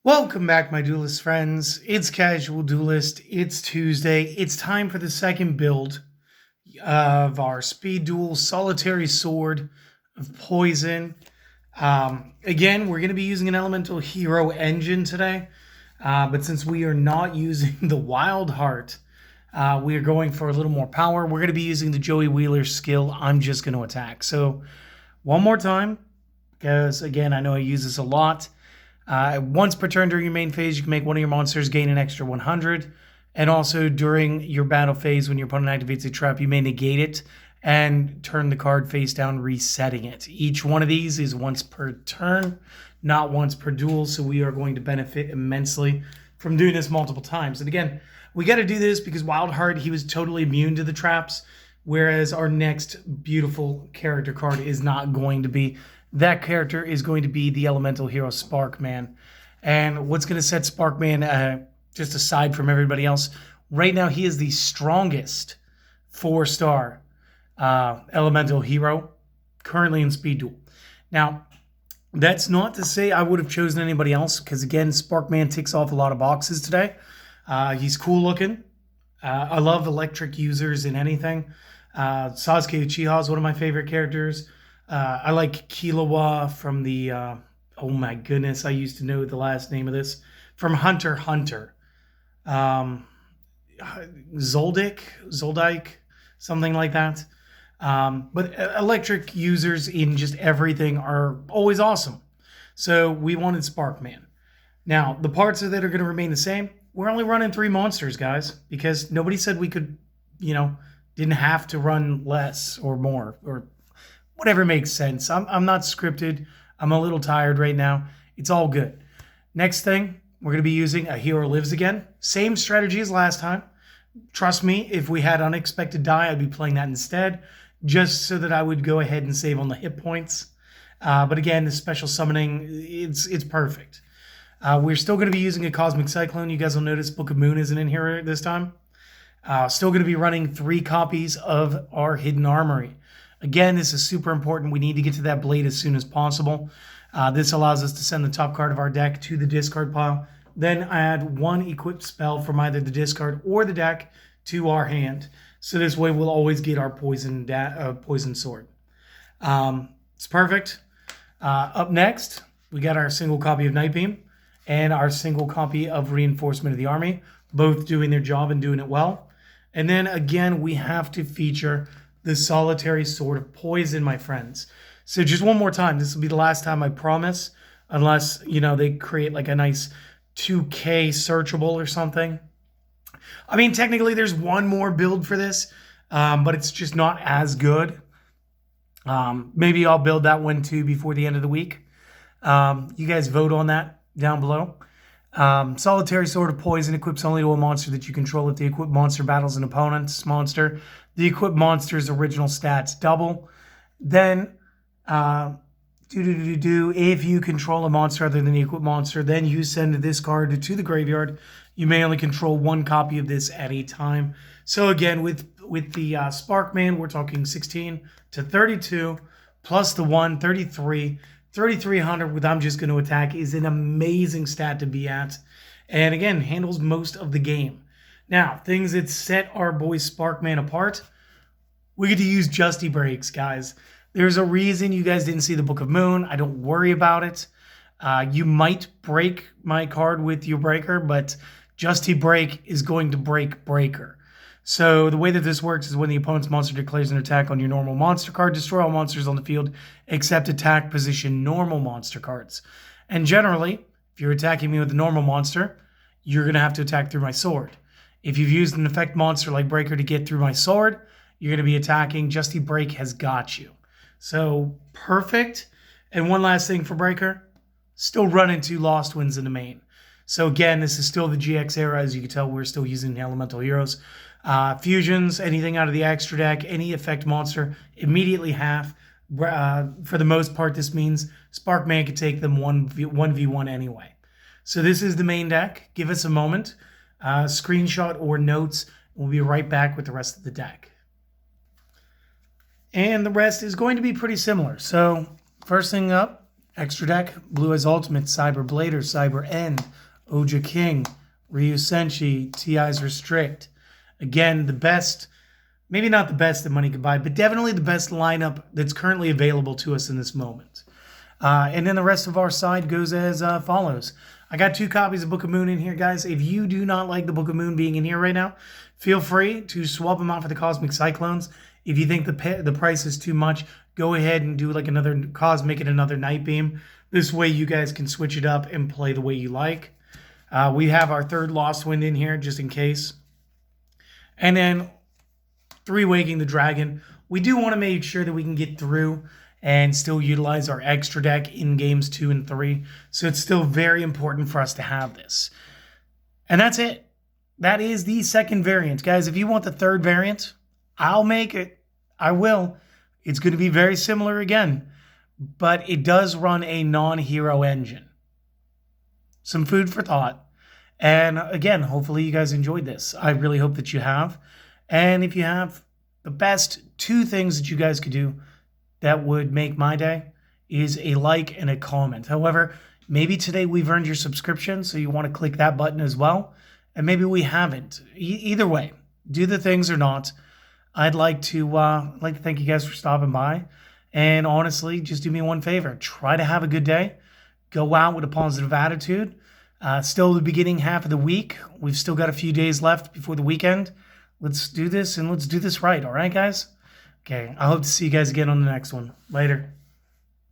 Welcome back, my Duelist friends. It's Casual Duelist. It's Tuesday. It's time for the second build of our Speed Duel Solitary Sword of Poison. Again, we're going to be using an Elemental Hero engine today, but since we are not using the Wild Heart, we are going for a little more power. We're going to be using the Joey Wheeler skill. I'm just going to attack. So, one more time, because again, I know I use this a lot. Once per turn during your main phase, you can make one of your monsters gain an extra 100. And also during your battle phase, when your opponent activates a trap, you may negate it and turn the card face down, resetting it. Each one of these is once per turn, not once per duel. So we are going to benefit immensely from doing this multiple times. And again, we got to do this because Wildheart, he was totally immune to the traps, whereas our next beautiful character card is not going to be. That character is going to be the elemental hero Sparkman. And what's going to set Sparkman just aside from everybody else, right now he is the strongest 4-star elemental hero currently in Speed Duel. Now, that's not to say I would have chosen anybody else, because again, Sparkman ticks off a lot of boxes today. He's cool looking. I love electric users in anything. Sasuke Uchiha is one of my favorite characters. I like Killua from the, oh my goodness, I used to know the last name of this, from Hunter x Hunter. Zoldyck, something like that. But electric users in just everything are always awesome. So we wanted Sparkman. Now, the parts that are going to remain the same, we're only running 3 monsters, guys, because nobody said we could, didn't have to run less or more, or whatever makes sense. I'm not scripted. I'm a little tired right now. It's all good. Next thing, we're going to be using a Hero Lives again. Same strategy as last time. Trust me, if we had Unexpected Die, I'd be playing that instead, just so that I would go ahead and save on the hit points. But again, the special summoning, it's perfect. We're still going to be using a Cosmic Cyclone. You guys will notice Book of Moon isn't in here this time. Still going to be running 3 copies of our Hidden Armory. Again, this is super important. We need to get to that blade as soon as possible. This allows us to send the top card of our deck to the discard pile, then add 1 equipped spell from either the discard or the deck to our hand. So this way we'll always get our poison sword. It's perfect. Up next, we got our single copy of Nightbeam and our single copy of Reinforcement of the Army, both doing their job and doing it well. And then again, we have to feature the Solitary Sword of Poison, my friends. So just one more time. This will be the last time, I promise. Unless, they create like a nice 2K searchable or something. I mean, technically there's one more build for this, but it's just not as good. Maybe I'll build that one too before the end of the week. You guys vote on that down below. Solitary Sword of Poison equips only to a monster that you control. If the equipped monster battles an opponent's monster, the equipped monster's original stats double. Then, if you control a monster other than the equipped monster, then you send this card to the graveyard. You may only control 1 copy of this at a time. So again, with the Sparkman, we're talking 16 to 32, plus the 1, 33. 3,300 with I'm just going to attack is an amazing stat to be at. And again, handles most of the game. Now, things that set our boy Sparkman apart. We get to use Justy Breaks, guys. There's a reason you guys didn't see the Book of Moon. I don't worry about it. You might break my card with your breaker, but Justy Break is going to break breaker. So the way that this works is when the opponent's monster declares an attack on your normal monster card, destroy all monsters on the field except attack position normal monster cards. And generally, if you're attacking me with a normal monster, you're going to have to attack through my sword. If you've used an effect monster like Breaker to get through my sword, you're going to be attacking. Justy Break has got you. So perfect. And one last thing for Breaker, still running 2 Lost Winds in the main. So again, this is still the GX era. As you can tell, we're still using the elemental heroes. Fusions, anything out of the extra deck, any effect monster, immediately half. For the most part, this means Sparkman could take them 1v1 anyway. So this is the main deck. Give us a moment. Screenshot or notes. We'll be right back with the rest of the deck. And the rest is going to be pretty similar. So first thing up, Extra deck, Blue Eyes Ultimate, Cyber Blader, Cyber End, Oja King, Ryu Senshi, TI's Restrict. Again, the best, maybe not the best that money could buy, but definitely the best lineup that's currently available to us in this moment. And then the rest of our side goes as follows. I got 2 copies of Book of Moon in here, guys. If you do not like the Book of Moon being in here right now, feel free to swap them out for the Cosmic Cyclones. If you think the price is too much, go ahead and do like another Cosmic and another Night Beam. This way you guys can switch it up and play the way you like. We have our 3rd Lost Wind in here just in case. And then 3 Waking the Dragon. We do want to make sure that we can get through and still utilize our extra deck in games 2 and 3. So it's still very important for us to have this. And that's it. That is the 2nd variant. Guys, if you want the 3rd variant, I'll make it. I will. It's going to be very similar again. But it does run a non-hero engine. Some food for thought. And again, hopefully you guys enjoyed this. I really hope that you have. And if you have, the best 2 things that you guys could do that would make my day is a like and a comment. However, maybe today we've earned your subscription, so you want to click that button as well. And maybe we haven't. Either way, do the things or not. I'd like to thank you guys for stopping by. And honestly, just do me one favor. Try to have a good day. Go out with a positive attitude. Still the beginning half of the week. We've still got a few days left before the weekend. Let's do this, and let's do this right. All right, guys? Okay, I hope to see you guys again on the next one. Later.